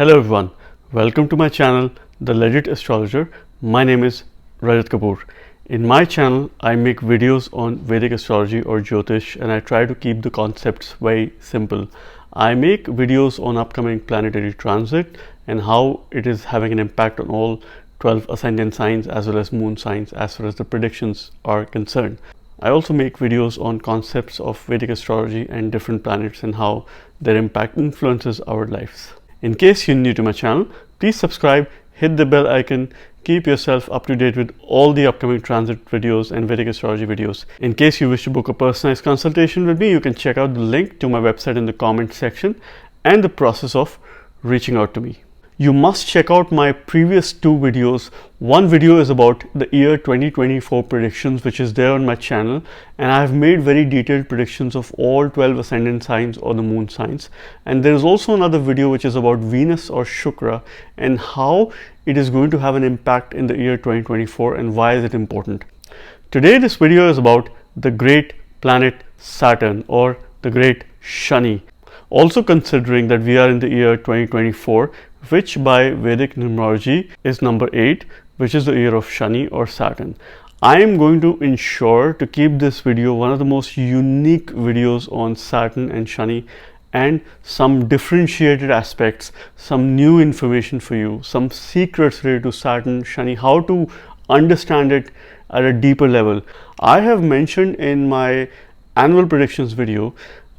Hello everyone, welcome to my channel, The Legit Astrologer. My name is Rajat Kapoor. In my channel, I make videos on Vedic astrology or Jyotish, and I try to keep the concepts very simple. I make videos on upcoming planetary transit and how it is having an impact on all 12 ascendant signs as well as moon signs as far as the predictions are concerned. I also make videos on concepts of Vedic astrology and different planets and how their impact influences our lives. In case you're new to my channel, please subscribe, hit the bell icon, keep yourself up to date with all the upcoming transit videos and Vedic astrology videos. In case you wish to book a personalized consultation with me, you can check out the link to my website in the comment section and the process of reaching out to me. You must check out my previous two videos. One video is about the year 2024 predictions, which is there on my channel, and I have made very detailed predictions of all 12 ascendant signs or the moon signs. And there is also another video which is about Venus or Shukra and how it is going to have an impact in the year 2024 and why is it important. Today this video is about the great planet Saturn or the great Shani. Also considering that we are in the year 2024, which by Vedic numerology is number 8, which is the year of Shani or Saturn. I am going to ensure to keep this video one of the most unique videos on Saturn and Shani, and some differentiated aspects, some new information for you, some secrets related to Saturn, Shani, how to understand it at a deeper level. I have mentioned in my annual predictions video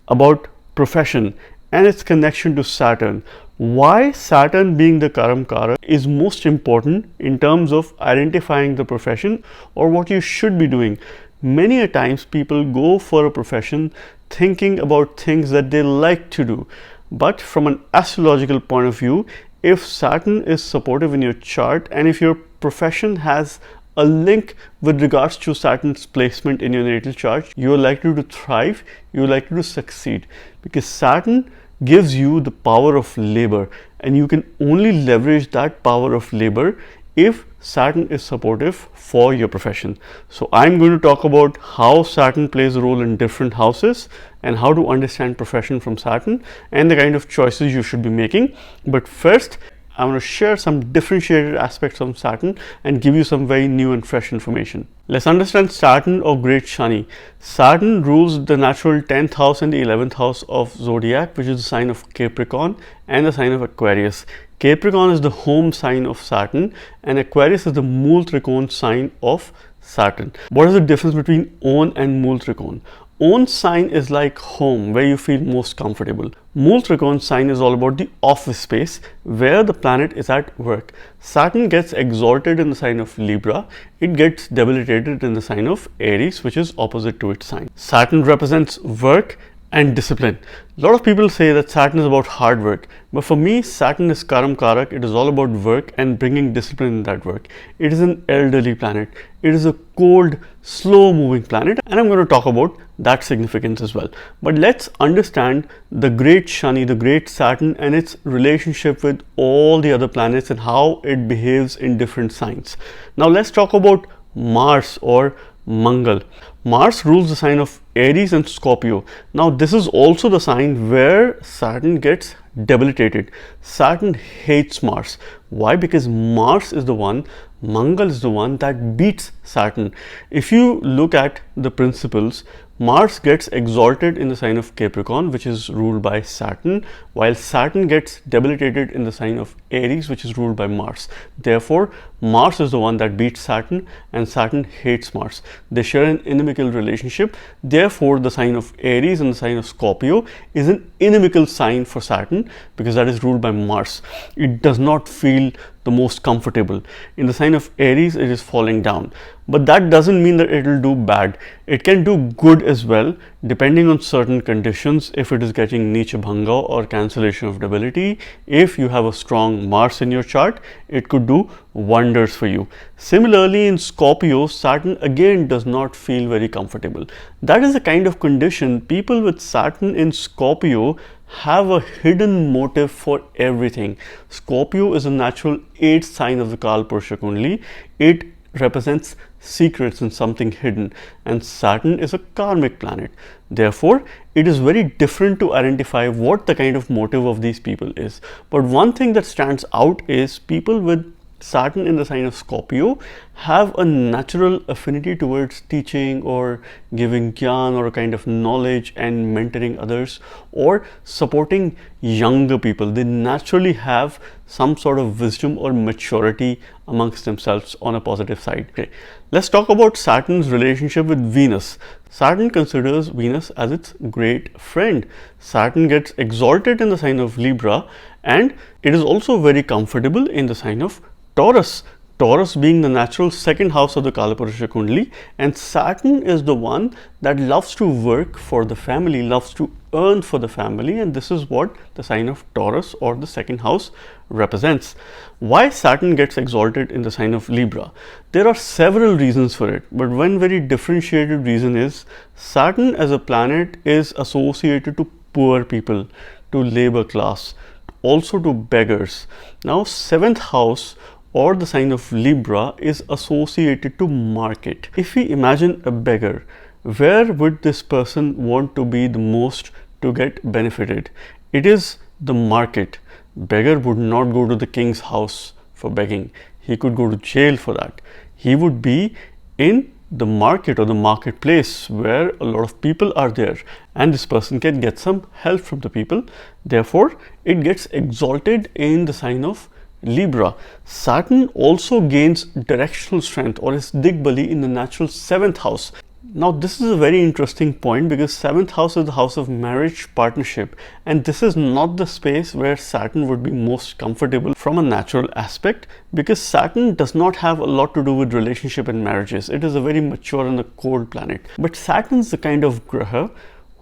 about profession and its connection to Saturn. Why Saturn, being the Karamkara, is most important in terms of identifying the profession or what you should be doing. Many a times people go for a profession thinking about things that they like to do, but from an astrological point of view, if Saturn is supportive in your chart and if your profession has a link with regards to Saturn's placement in your natal chart, you are likely to thrive, you are likely to succeed, because Saturn gives you the power of labor, and you can only leverage that power of labor if Saturn is supportive for your profession. So I'm going to talk about how Saturn plays a role in different houses and how to understand profession from Saturn and the kind of choices you should be making. But first, I want to share some differentiated aspects of Saturn and give you some very new and fresh information. Let's understand Saturn or Great Shani. Saturn rules the natural 10th house and the 11th house of zodiac, which is the sign of Capricorn and the sign of Aquarius. Capricorn is the home sign of Saturn and Aquarius is the Mool Trikon sign of Saturn. What is the difference between Own and Mool Trikon? Own sign is like home, where you feel most comfortable. Mool Trikon sign is all about the office space where the planet is at work. Saturn gets exalted in the sign of Libra. It gets debilitated in the sign of Aries, which is opposite to its sign. Saturn represents work and discipline. A lot of people say that Saturn is about hard work, but for me, Saturn is Karam Karak. It is all about work and bringing discipline in that work. It is an elderly planet. It is a cold, slow moving planet, and I'm going to talk about that significance as well. But let's understand the great Shani, the great Saturn, and its relationship with all the other planets and how it behaves in different signs. Now let's talk about Mars or Mangal. Mars rules the sign of Aries and Scorpio. Now this is also the sign where Saturn gets debilitated. Saturn hates Mars. Why? Because Mars is the one, Mangal is the one that beats Saturn. If you look at the principles, Mars gets exalted in the sign of Capricorn, which is ruled by Saturn, while Saturn gets debilitated in the sign of Aries, which is ruled by Mars. Therefore, Mars is the one that beats Saturn and Saturn hates Mars. They share an inimical relationship. Therefore, the sign of Aries and the sign of Scorpio is an inimical sign for Saturn because that is ruled by Mars. It does not feel the most comfortable. In the sign of Aries, it is falling down. But that doesn't mean that it will do bad. It can do good as well, depending on certain conditions. If it is getting Nicha Bhanga or cancellation of debility, if you have a strong Mars in your chart, it could do wonders for you. Similarly, in Scorpio, Saturn again does not feel very comfortable. That is the kind of condition people with Saturn in Scorpio have a hidden motive for everything. Scorpio is a natural 8th sign of the Kal Purusha Kundali. It represents secrets and something hidden, and Saturn is a karmic planet. Therefore, it is very different to identify what the kind of motive of these people is. But one thing that stands out is people with Saturn in the sign of Scorpio have a natural affinity towards teaching or giving gyan or a kind of knowledge and mentoring others or supporting younger people. They naturally have some sort of wisdom or maturity amongst themselves on a positive side. Okay, let's talk about Saturn's relationship with Venus. Saturn considers Venus as its great friend. Saturn gets exalted in the sign of Libra, and it is also very comfortable in the sign of Taurus. Taurus being the natural second house of the Kalapurusha Kundali, and Saturn is the one that loves to work for the family, loves to earn for the family, and this is what the sign of Taurus or the second house represents. Why Saturn gets exalted in the sign of Libra? There are several reasons for it, but one very differentiated reason is Saturn as a planet is associated to poor people, to labor class, also to beggars. Now, seventh house or the sign of Libra is associated to market. If we imagine a beggar, where would this person want to be the most to get benefited? It is the market. Beggar would not go to the king's house for begging. He could go to jail for that. He would be in the market or the marketplace where a lot of people are there, and this person can get some help from the people. Therefore, it gets exalted in the sign of Libra. Saturn also gains directional strength or is Digbali in the natural seventh house. Now, this is a very interesting point because seventh house is the house of marriage, partnership, and this is not the space where Saturn would be most comfortable from a natural aspect, because Saturn does not have a lot to do with relationship and marriages. It is a very mature and a cold planet. But Saturn is the kind of graha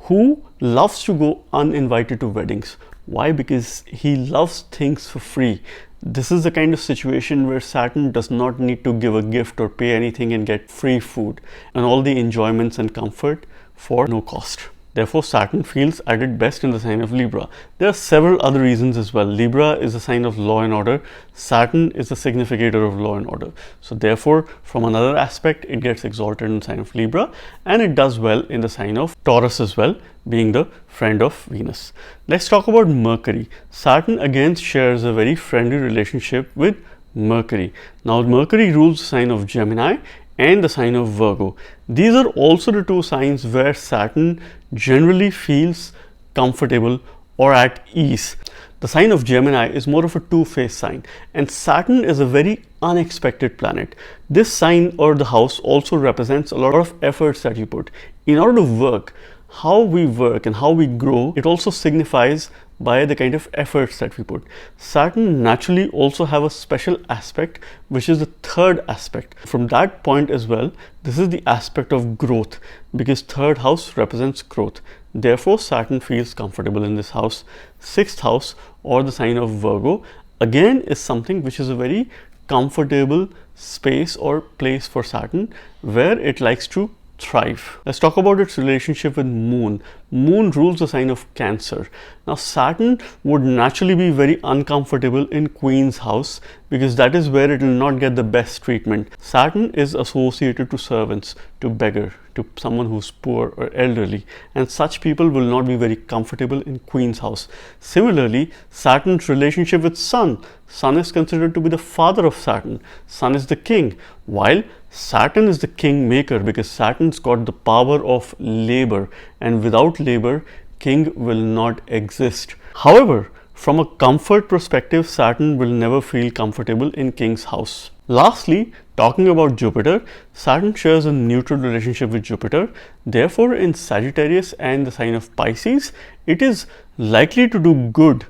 who loves to go uninvited to weddings. Why? Because he loves things for free. This is the kind of situation where Saturn does not need to give a gift or pay anything and get free food and all the enjoyments and comfort for no cost. Therefore, Saturn feels at its best in the sign of Libra. There are several other reasons as well. Libra is a sign of law and order. Saturn is the significator of law and order. So therefore, from another aspect, it gets exalted in the sign of Libra, and it does well in the sign of Taurus as well, being the friend of Venus. Let's talk about Mercury. Saturn again shares a very friendly relationship with Mercury. Now, Mercury rules the sign of Gemini and the sign of Virgo. These are also the two signs where Saturn generally feels comfortable or at ease. The sign of Gemini is more of a two-faced sign, and Saturn is a very unexpected planet. This sign or the house also represents a lot of efforts that you put. In order to work, how we work and how we grow, it also signifies by the kind of efforts that we put. Saturn naturally also have a special aspect, which is the third aspect. From that point as well, this is the aspect of growth, because third house represents growth. Therefore, Saturn feels comfortable in this house. Sixth house or the sign of Virgo again is something which is a very comfortable space or place for Saturn, where it likes to thrive. Let's talk about its relationship with Moon. Moon rules the sign of Cancer. Now, Saturn would naturally be very uncomfortable in Queen's house, because that is where it will not get the best treatment. Saturn is associated to servants, to beggar, to someone who's poor or elderly, and such people will not be very comfortable in Queen's house. Similarly, Saturn's relationship with Sun. Sun is considered to be the father of Saturn. Sun is the king, while Saturn is the king maker, because Saturn's got the power of labor, and without labor, king will not exist. However, from a comfort perspective, Saturn will never feel comfortable in king's house. Lastly, talking about Jupiter, Saturn shares a neutral relationship with Jupiter. Therefore, in Sagittarius and the sign of Pisces, it is likely to do good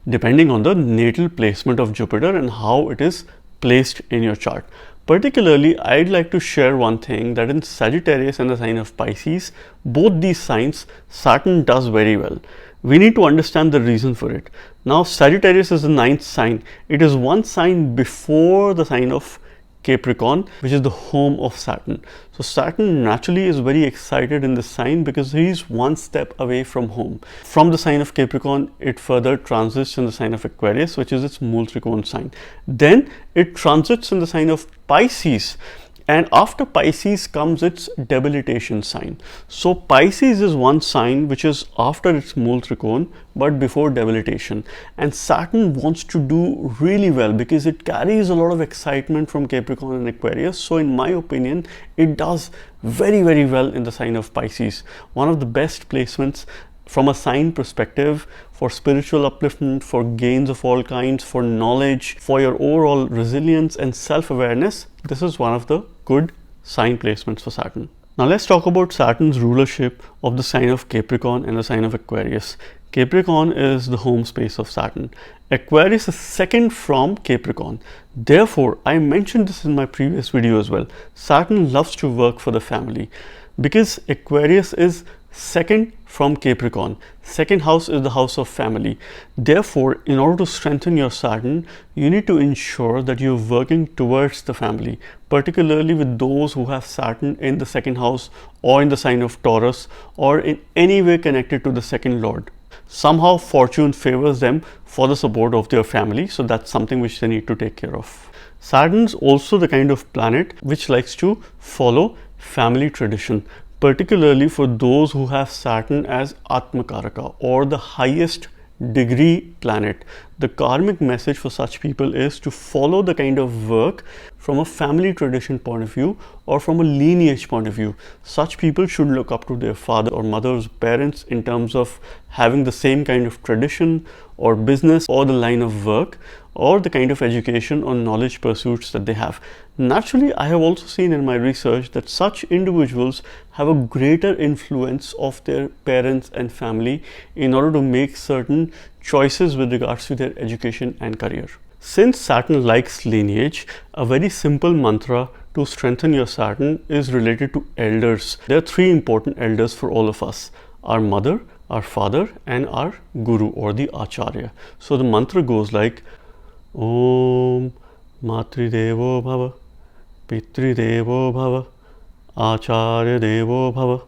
depending on the natal placement of Jupiter and how it is placed in your chart. Particularly, I'd like to share one thing, that in Sagittarius and the sign of Pisces, both these signs, Saturn does very well. We need to understand the reason for it. Now, Sagittarius is the ninth sign. It is one sign before the sign of Capricorn, which is the home of Saturn. So Saturn naturally is very excited in this sign because he is one step away from home. From the sign of Capricorn, it further transits in the sign of Aquarius, which is its Mool Trikona sign. Then it transits in the sign of Pisces, And after Pisces comes its debilitation sign. So Pisces is one sign which is after its Mool Trikon but before debilitation. And Saturn wants to do really well because it carries a lot of excitement from Capricorn and Aquarius. So in my opinion, it does very, very well in the sign of Pisces. One of the best placements from a sign perspective for spiritual upliftment, for gains of all kinds, for knowledge, for your overall resilience and self-awareness. This is one of the good sign placements for Saturn. Now let's talk about Saturn's rulership of the sign of Capricorn and the sign of Aquarius. Capricorn is the home space of Saturn. Aquarius is second from Capricorn. Therefore, I mentioned this in my previous video as well. Saturn loves to work for the family because Aquarius is second from Capricorn. Second house is the house of family. Therefore, in order to strengthen your Saturn, you need to ensure that you're working towards the family, particularly with those who have Saturn in the second house or in the sign of Taurus or in any way connected to the second lord. Somehow fortune favors them for the support of their family, so that's something which they need to take care of. Saturn's also the kind of planet which likes to follow family tradition, particularly for those who have Saturn as Atmakaraka or the highest degree planet. The karmic message for such people is to follow the kind of work from a family tradition point of view or from a lineage point of view. Such people should look up to their father or mother's parents in terms of having the same kind of tradition or business or the line of work or the kind of education or knowledge pursuits that they have. Naturally, I have also seen in my research that such individuals have a greater influence of their parents and family in order to make certain choices with regards to their education and career. Since Saturn likes lineage, a very simple mantra to strengthen your Saturn is related to elders. There are three important elders for all of us: our mother, our father, and our guru or the acharya. So the mantra goes like Om Matridevo Bhava, Pitridevo Bhava, Acharya Devo Bhava.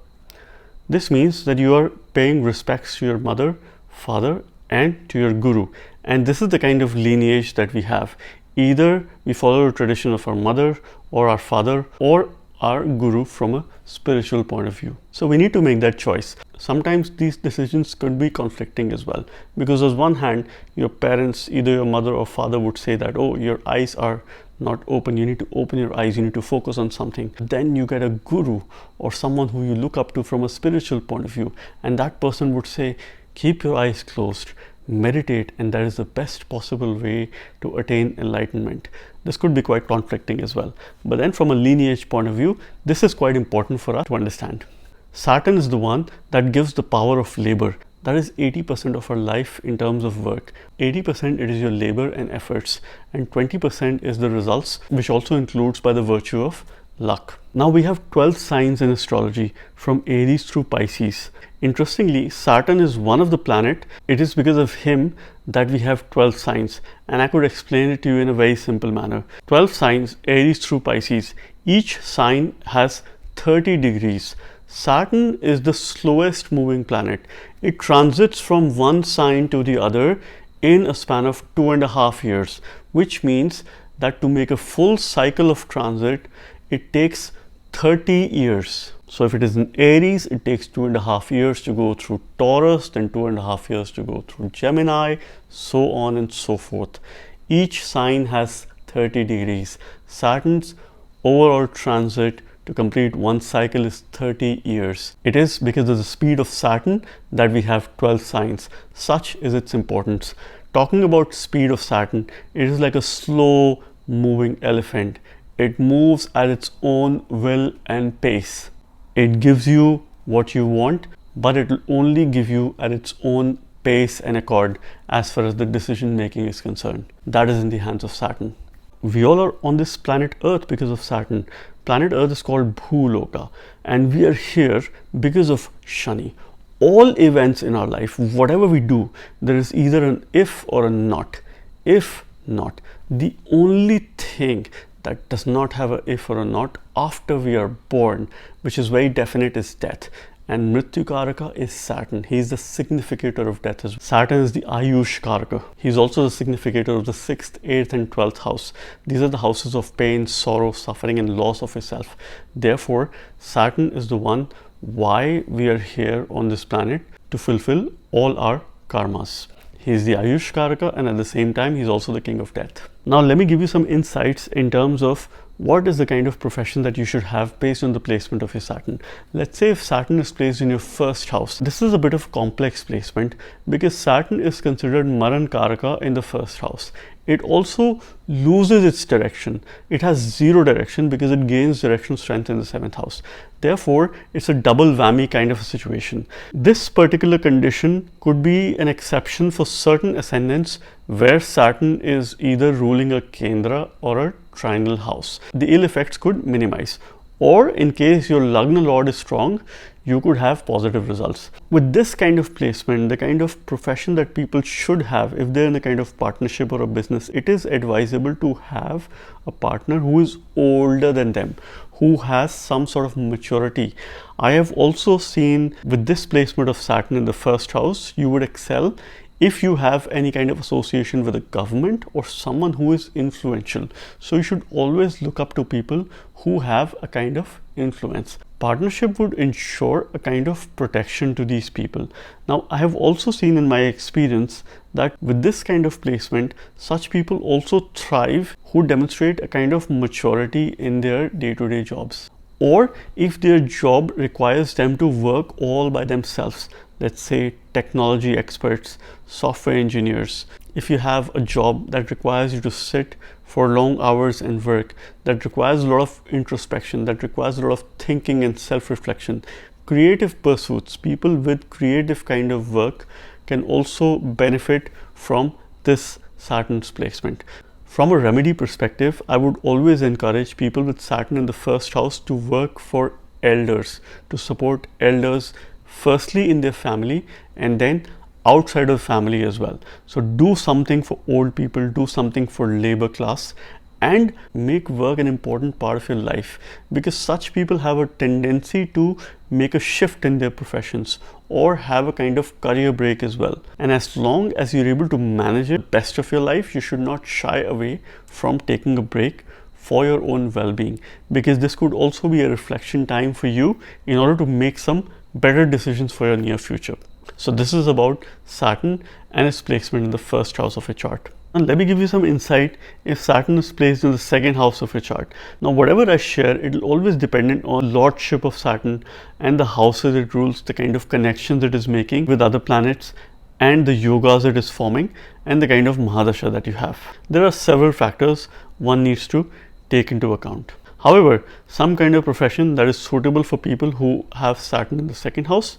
This means that you are paying respects to your mother, father, and to your guru. And this is the kind of lineage that we have. Either we follow the tradition of our mother or our father or our guru from a spiritual point of view. So we need to make that choice. Sometimes these decisions could be conflicting as well, because on one hand, your parents, either your mother or father, would say that, oh, your eyes are not open, you need to open your eyes, you need to focus on something. Then you get a guru or someone who you look up to from a spiritual point of view, and that person would say, keep your eyes closed, meditate, and that is the best possible way to attain enlightenment. This could be quite conflicting as well. But then from a lineage point of view, this is quite important for us to understand. Saturn is the one that gives the power of labor. That is 80% of our life in terms of work. 80% it is your labor and efforts, and 20% is the results, which also includes by the virtue of luck. Now we have 12 signs in astrology from Aries through Pisces. Interestingly, Saturn is one of the planet. It is because of him that we have 12 signs, and I could explain it to you in a very simple manner. 12 signs, Aries through Pisces. Each sign has 30 degrees. Saturn is the slowest moving planet. It transits from one sign to the other in a span of 2.5 years, which means that to make a full cycle of transit, it takes 30 years. So if it is in Aries, it takes 2.5 years to go through Taurus, then 2.5 years to go through Gemini, so on and so forth. Each sign has 30 degrees. Saturn's overall transit to complete one cycle is 30 years. It is because of the speed of Saturn that we have 12 signs. Such is its importance. Talking about speed of Saturn, it is like a slow moving elephant. It moves at its own will and pace. It gives you what you want, but it will only give you at its own pace and accord as far as the decision making is concerned. That is in the hands of Saturn. We all are on this planet Earth because of Saturn. Planet Earth is called Bhuloka, and we are here because of Shani. All events in our life, whatever we do, there is either an if or a not. If not. The only thing that does not have a if or a not after we are born, which is very definite, is death. and Mrityu Karaka is Saturn. He is the significator of death as well. Saturn is the Ayush Karaka. He is also the significator of the 6th, 8th and 12th house. These are the houses of pain, sorrow, suffering and loss of yourself. Therefore, Saturn is the one why we are here on this planet, to fulfill all our karmas. He is the Ayush Karaka, and at the same time he is also the king of death. Now let me give you some insights in terms of what is the kind of profession that you should have based on the placement of your Saturn. Let's say if Saturn is placed in your first house. This is a bit of complex placement because Saturn is considered Maran Karaka in the first house. It also loses its direction. It has 0 direction because it gains direction strength in the 7th house. Therefore, it's a double whammy kind of a situation. This particular condition could be an exception for certain ascendants where Saturn is either ruling a Kendra or a trinal house. The ill effects could minimize. Or in case your Lagna Lord is strong, you could have positive results. With this kind of placement, the kind of profession that people should have if they're in a kind of partnership or a business, it is advisable to have a partner who is older than them, who has some sort of maturity. I have also seen with this placement of Saturn in the first house, you would excel if you have any kind of association with a government or someone who is influential. So you should always look up to people who have a kind of influence. Partnership would ensure a kind of protection to these people. Now, I have also seen in my experience that with this kind of placement, such people also thrive who demonstrate a kind of maturity in their day-to-day jobs. Or if their job requires them to work all by themselves, let's say technology experts, software engineers. If you have a job that requires you to sit for long hours and work, that requires a lot of introspection, that requires a lot of thinking and self-reflection, creative pursuits, people with creative kind of work can also benefit from this Saturn's placement. From a remedy perspective, I would always encourage people with Saturn in the first house to work for elders, to support elders firstly in their family and then outside of family as well. So do something for old people, do something for labor class, and make work an important part of your life, because such people have a tendency to make a shift in their professions or have a kind of career break as well. And as long as you're able to manage it best of your life, you should not shy away from taking a break for your own well-being, because this could also be a reflection time for you in order to make some better decisions for your near future. So this is about Saturn and its placement in the first house of your chart. And let me give you some insight if Saturn is placed in the second house of your chart. Now whatever I share, it will always depend on lordship of Saturn and the houses it rules, the kind of connections it is making with other planets, and the yogas it is forming, and the kind of Mahadasha that you have. There are several factors one needs to take into account. However, some kind of profession that is suitable for people who have Saturn in the second house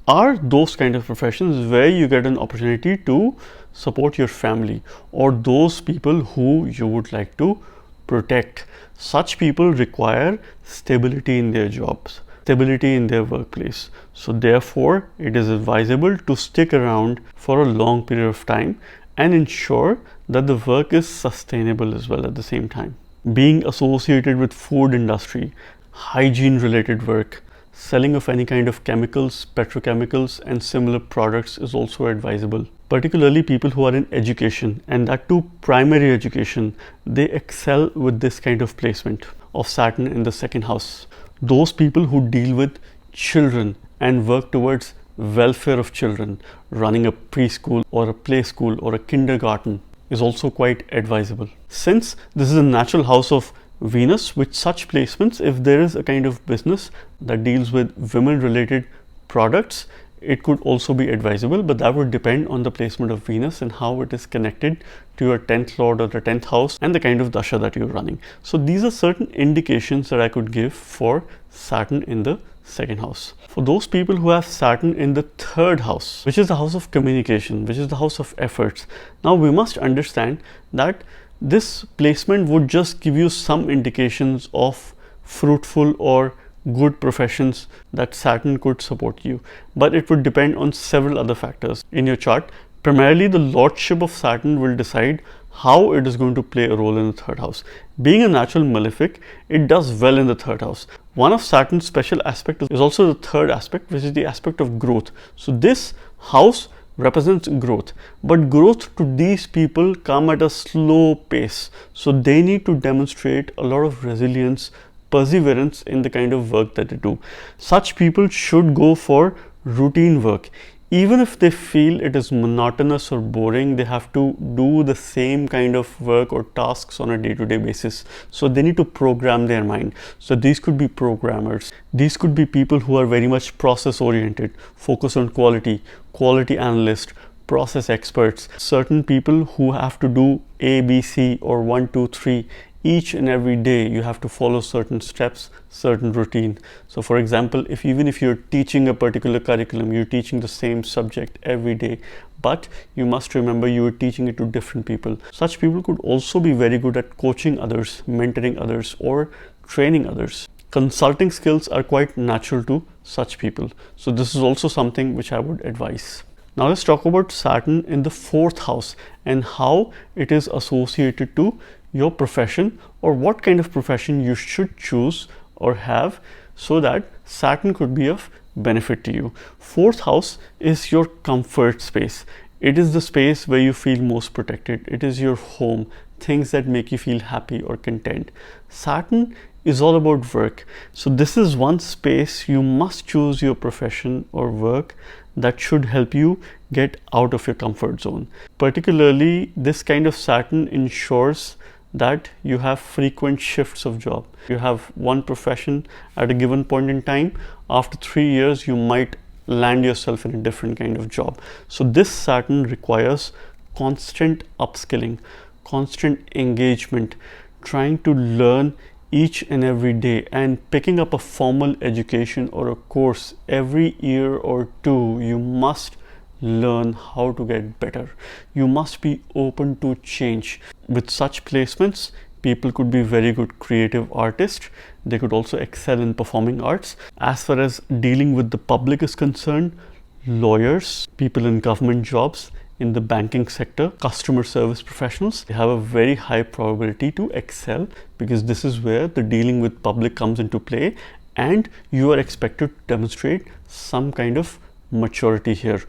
are those kind of professions where you get an opportunity to support your family or those people who you would like to protect. Such people require stability in their jobs, stability in their workplace. So therefore, it is advisable to stick around for a long period of time and ensure that the work is sustainable as well at the same time. Being associated with food industry, hygiene related work, selling of any kind of chemicals, petrochemicals and similar products is also advisable. Particularly people who are in education, and that too primary education, they excel with this kind of placement of Saturn in the second house. Those people who deal with children and work towards welfare of children, running a preschool or a play school or a kindergarten, is also quite advisable. Since this is a natural house of Venus, with such placements, if there is a kind of business that deals with women related products, it could also be advisable, but that would depend on the placement of Venus and how it is connected to your 10th lord or the 10th house and the kind of dasha that you're running. So these are certain indications that I could give for Saturn in the second house. For those people who have Saturn in the third house, which is the house of communication, which is the house of efforts, now we must understand that this placement would just give you some indications of fruitful or good professions that Saturn could support you, but it would depend on several other factors in your chart. Primarily, the lordship of Saturn will decide how it is going to play a role in the third house. Being a natural malefic, it does well in the third house. One of Saturn's special aspects is also the third aspect, which is the aspect of growth. So this house represents growth, but growth to these people come at a slow pace. So they need to demonstrate a lot of resilience, perseverance in the kind of work that they do. Such people should go for routine work. Even if they feel it is monotonous or boring, they have to do the same kind of work or tasks on a day-to-day basis. So they need to program their mind. So these could be programmers. These could be people who are very much process-oriented, focus on quality, quality analyst, process experts, certain people who have to do A, B, C or 1, 2, 3. Each and every day you have to follow certain steps, certain routine. So for example, even if you're teaching a particular curriculum, you're teaching the same subject every day, but you must remember you are teaching it to different people. Such people could also be very good at coaching others, mentoring others, or training others. Consulting skills are quite natural to such people. So this is also something which I would advise. Now let's talk about Saturn in the fourth house and how it is associated to your profession, or what kind of profession you should choose or have so that Saturn could be of benefit to you. Fourth house is your comfort space. It is the space where you feel most protected. It is your home, things that make you feel happy or content. Saturn is all about work. So this is one space you must choose your profession or work that should help you get out of your comfort zone. Particularly, this kind of Saturn ensures that you have frequent shifts of job. You have one profession at a given point in time. After 3 years, you might land yourself in a different kind of job. So this Saturn requires constant upskilling, constant engagement, trying to learn each and every day, and picking up a formal education or a course every year or two. You must learn how to get better. You must be open to change. With such placements, people could be very good creative artists. They could also excel in performing arts. As far as dealing with the public is concerned, lawyers, people in government jobs, in the banking sector, customer service professionals, they have a very high probability to excel, because this is where the dealing with public comes into play, and you are expected to demonstrate some kind of maturity here.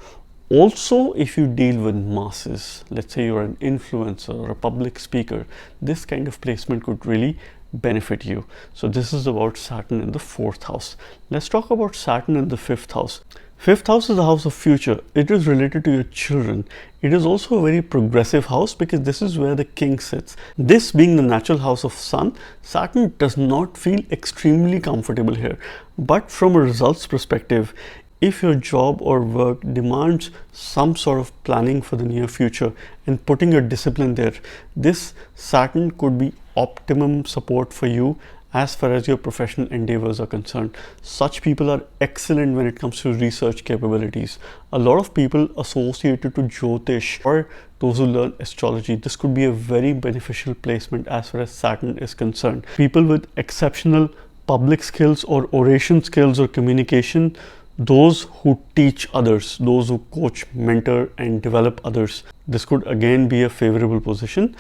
Also, if you deal with masses, let's say you're an influencer or a public speaker, this kind of placement could really benefit you. So this is about Saturn in the fourth house. Let's talk about Saturn in the fifth house. Fifth house is the house of future. It is related to your children. It is also a very progressive house because this is where the king sits. This being the natural house of sun, Saturn does not feel extremely comfortable here. But from a results perspective, if your job or work demands some sort of planning for the near future and putting your discipline there, this Saturn could be optimum support for you as far as your professional endeavors are concerned. Such people are excellent when it comes to research capabilities. A lot of people associated to Jyotish or those who learn astrology, this could be a very beneficial placement as far as Saturn is concerned. People with exceptional public skills or oration skills or communication, those who teach others, those who coach, mentor and develop others, this could again be a favorable position.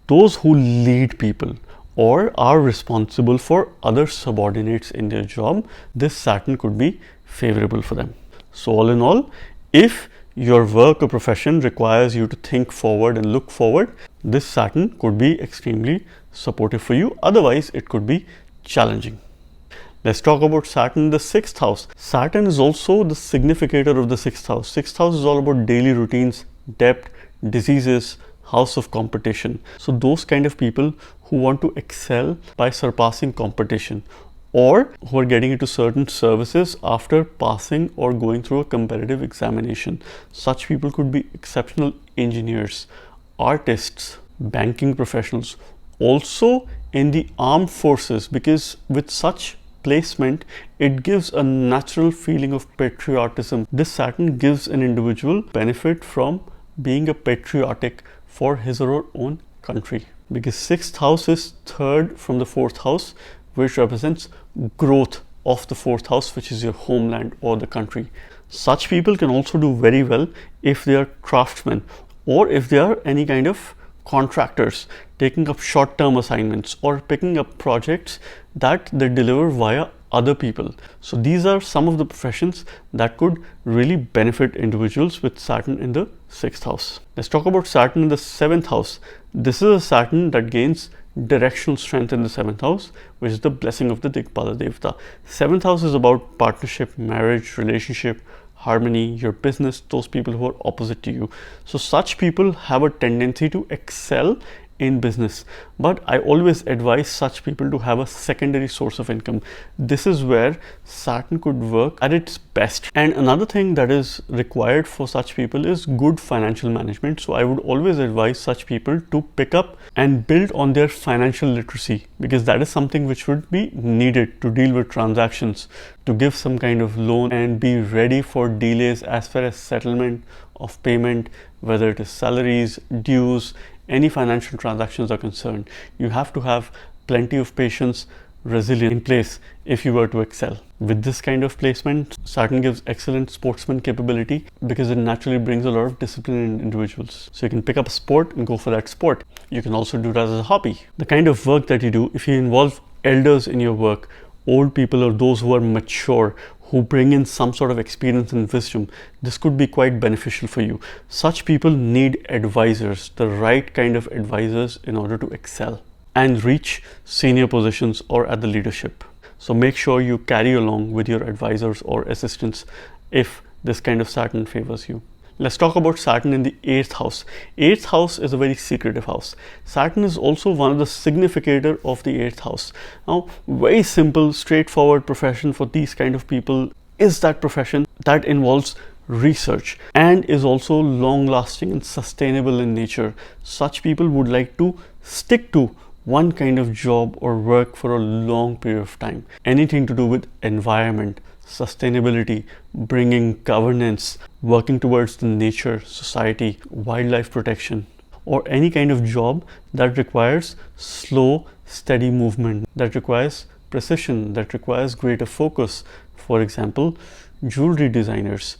Those who lead people or are responsible for other subordinates in their job, this Saturn could be favorable for them. So all in all, if your work or profession requires you to think forward and look forward, this Saturn could be extremely supportive for you. Otherwise, it could be challenging. Let's talk about Saturn in the sixth house. Saturn is also the significator of the sixth house. Sixth house is all about daily routines, debt, diseases, house of competition. So those kind of people who want to excel by surpassing competition, or who are getting into certain services after passing or going through a competitive examination. Such people could be exceptional engineers, artists, banking professionals, also in the armed forces, because with such placement, it gives a natural feeling of patriotism. This Saturn gives an individual benefit from being a patriotic for his or her own country, because sixth house is third from the fourth house, which represents growth of the fourth house, which is your homeland or the country. Such people can also do very well if they are craftsmen or if they are any kind of contractors, taking up short-term assignments, or picking up projects that they deliver via other people. So these are some of the professions that could really benefit individuals with Saturn in the 6th house. Let's talk about Saturn in the 7th house. This is a Saturn that gains directional strength in the 7th house, which is the blessing of the Digbala Devata. 7th house is about partnership, marriage, relationship, harmony, your business, those people who are opposite to you. So such people have a tendency to excel in business, but I always advise such people to have a secondary source of income. This is where Saturn could work at its best. And another thing that is required for such people is good financial management. So I would always advise such people to pick up and build on their financial literacy, because that is something which would be needed to deal with transactions, to give some kind of loan, and be ready for delays as far as settlement of payment, whether it is salaries, dues, any financial transactions are concerned. You have to have plenty of patience, resilience in place if you were to excel. With this kind of placement, Saturn gives excellent sportsman capability because it naturally brings a lot of discipline in individuals. So you can pick up a sport and go for that sport. You can also do that as a hobby. The kind of work that you do, if you involve elders in your work, old people or those who are mature, who bring in some sort of experience and wisdom, this could be quite beneficial for you. Such people need advisors, the right kind of advisors, in order to excel and reach senior positions or at the leadership. So make sure you carry along with your advisors or assistants if this kind of Saturn favors you. Let's talk about Saturn in the 8th house. 8th house is a very secretive house. Saturn is also one of the significator of the 8th house. Now, very simple, straightforward profession for these kind of people is that profession that involves research and is also long-lasting and sustainable in nature. Such people would like to stick to one kind of job or work for a long period of time. Anything to do with environment, sustainability, bringing governance, working towards the nature, society, wildlife protection, or any kind of job that requires slow, steady movement, that requires precision, that requires greater focus. For example, jewelry designers,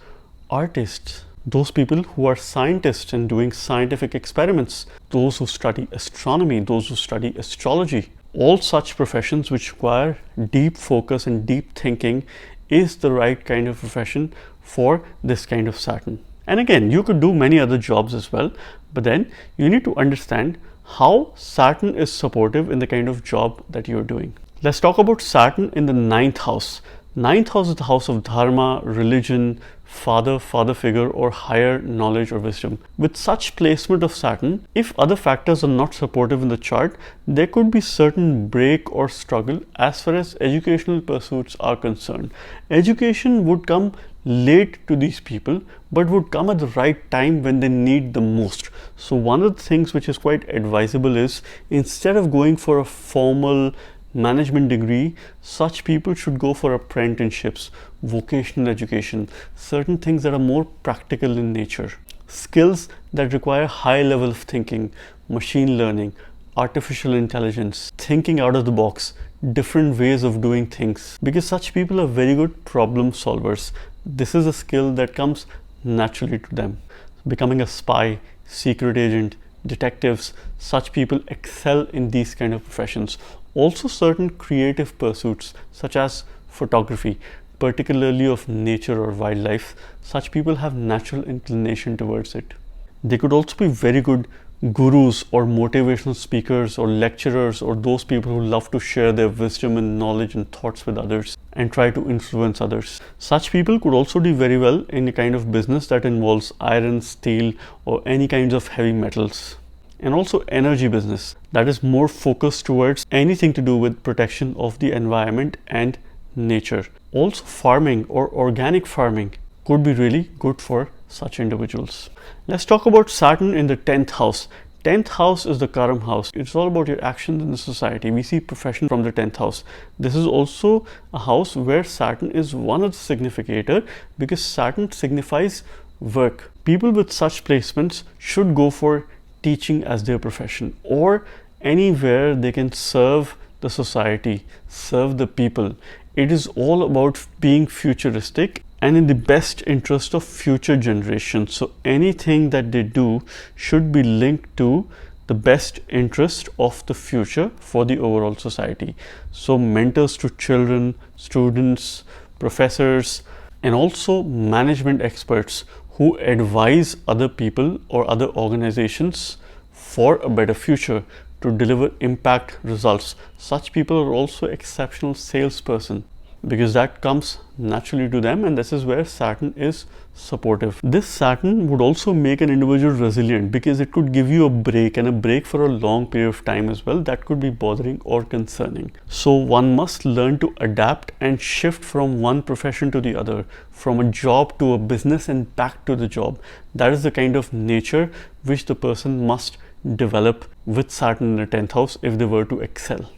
artists, those people who are scientists and doing scientific experiments, those who study astronomy, those who study astrology. All such professions which require deep focus and deep thinking is the right kind of profession for this kind of Saturn. And again, you could do many other jobs as well, but then you need to understand how Saturn is supportive in the kind of job that you're doing. Let's talk about Saturn in the 9th house. 9th house is the house of dharma, religion, father figure, or higher knowledge or wisdom. With such placement of Saturn, if other factors are not supportive in the chart, there could be certain break or struggle as far as educational pursuits are concerned. Education would come late to these people, but would come at the right time when they need the most. So one of the things which is quite advisable is, instead of going for a formal management degree, such people should go for apprenticeships, vocational education, certain things that are more practical in nature, skills that require high level of thinking, machine learning, artificial intelligence, thinking out of the box, different ways of doing things, because such people are very good problem solvers. This is a skill that comes naturally to them. Becoming a spy, secret agent, detectives, such people excel in these kind of professions. Also certain creative pursuits such as photography, particularly of nature or wildlife, such people have natural inclination towards it. They could also be very good gurus or motivational speakers or lecturers, or those people who love to share their wisdom and knowledge and thoughts with others and try to influence others. Such people could also do very well in a kind of business that involves iron, steel, or any kinds of heavy metals. And also energy business that is more focused towards anything to do with protection of the environment and nature. Also farming or organic farming could be really good for such individuals. Let's talk about Saturn in the 10th house. 10th house is the Karma house. It's all about your actions in the society. We see profession from the 10th house. This is also a house where Saturn is one of the significator, because Saturn signifies work. People with such placements should go for teaching as their profession, or anywhere they can serve the society, serve the people. It is all about being futuristic and in the best interest of future generations. So anything that they do should be linked to the best interest of the future for the overall society. So mentors to children, students, professors, and also management experts who advise other people or other organizations for a better future to deliver impact results. Such people are also exceptional salesperson, because that comes naturally to them, and this is where Saturn is supportive. This Saturn would also make an individual resilient, because it could give you a break, and a break for a long period of time as well, that could be bothering or concerning. So one must learn to adapt and shift from one profession to the other, from a job to a business and back to the job. That is the kind of nature which the person must develop with Saturn in the 10th house if they were to excel.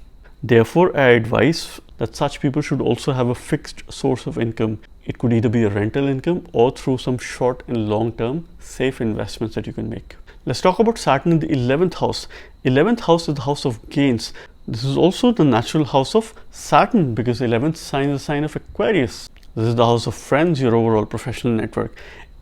Therefore, I advise that such people should also have a fixed source of income. It could either be a rental income or through some short and long-term safe investments that you can make. Let's talk about Saturn in the 11th house. 11th house is the house of gains. This is also the natural house of Saturn, because 11th sign is a sign of Aquarius. This is the house of friends, your overall professional network.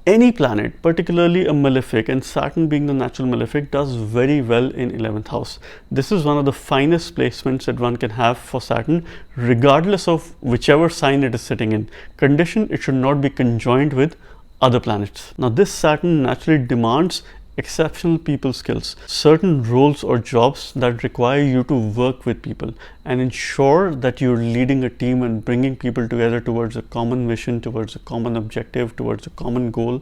Any planet, particularly a malefic, and Saturn being the natural malefic, does very well in 11th house. This is one of the finest placements that one can have for Saturn, regardless of whichever sign it is sitting in. Condition, it should not be conjoined with other planets. Now this Saturn naturally demands exceptional people skills, certain roles or jobs that require you to work with people and ensure that you're leading a team and bringing people together towards a common mission, towards a common objective, towards a common goal,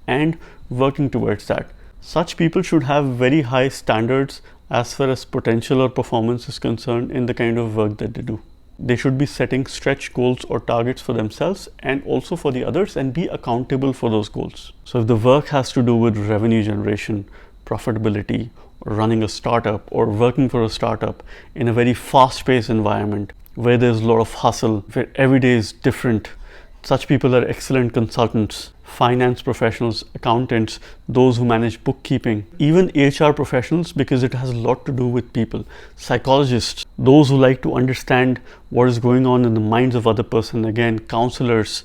and working towards that. Such people should have very high standards as far as potential or performance is concerned in the kind of work that they do. They should be setting stretch goals or targets for themselves and also for the others, and be accountable for those goals. So if the work has to do with revenue generation, profitability, or running a startup, or working for a startup in a very fast-paced environment where there's a lot of hustle, where every day is different, such people are excellent consultants, finance professionals, accountants, those who manage bookkeeping, even HR professionals, because it has a lot to do with people, psychologists, those who like to understand what is going on in the minds of other person, again, counselors,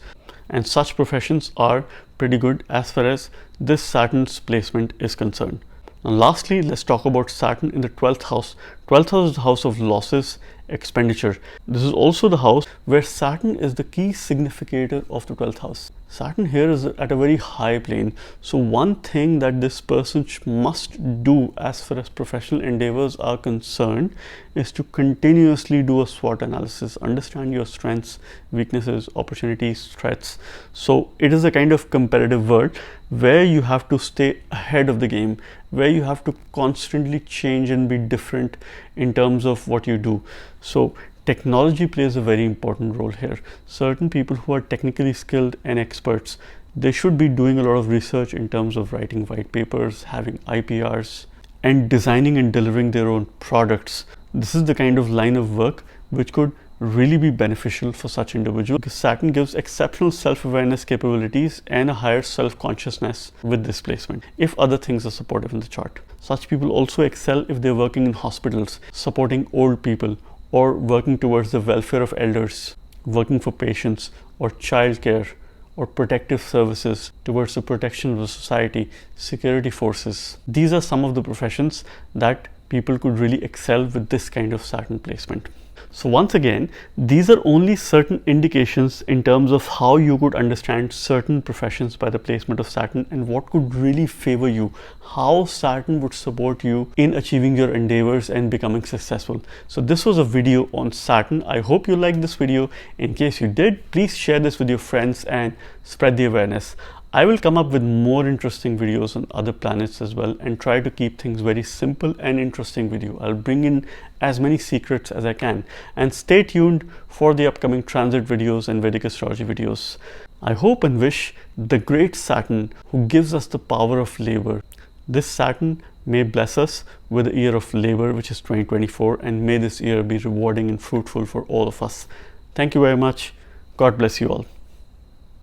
and such professions are pretty good as far as this Saturn's placement is concerned. Now lastly, let's talk about Saturn in the 12th house. 12th house is the house of losses, expenditure. This is also the house where Saturn is the key significator of the 12th house. Saturn here is at a very high plane. So one thing that this person must do as far as professional endeavors are concerned is to continuously do a SWOT analysis, understand your strengths, weaknesses, opportunities, threats. So it is a kind of competitive world where you have to stay ahead of the game, where you have to constantly change and be different in terms of what you do. So technology plays a very important role here. Certain people who are technically skilled and experts, they should be doing a lot of research in terms of writing white papers, having IPRs, and designing and delivering their own products. This is the kind of line of work which could really be beneficial for such individuals, because Saturn gives exceptional self-awareness capabilities and a higher self-consciousness with this placement, if other things are supportive in the chart. Such people also excel if they're working in hospitals, supporting old people, or working towards the welfare of elders, working for patients, or childcare, or protective services towards the protection of the society, security forces. These are some of the professions that people could really excel with this kind of Saturn placement. So once again, these are only certain indications in terms of how you could understand certain professions by the placement of Saturn and what could really favor you, how Saturn would support you in achieving your endeavors and becoming successful. So this was a video on Saturn. I hope you liked this video. In case you did, please share this with your friends and spread the awareness. I will come up with more interesting videos on other planets as well and try to keep things very simple and interesting with you. I'll bring in as many secrets as I can, and stay tuned for the upcoming transit videos and Vedic astrology videos. I hope and wish the great Saturn, who gives us the power of labor, this Saturn may bless us with the year of labor, which is 2024, and may this year be rewarding and fruitful for all of us. Thank you very much. God bless you all.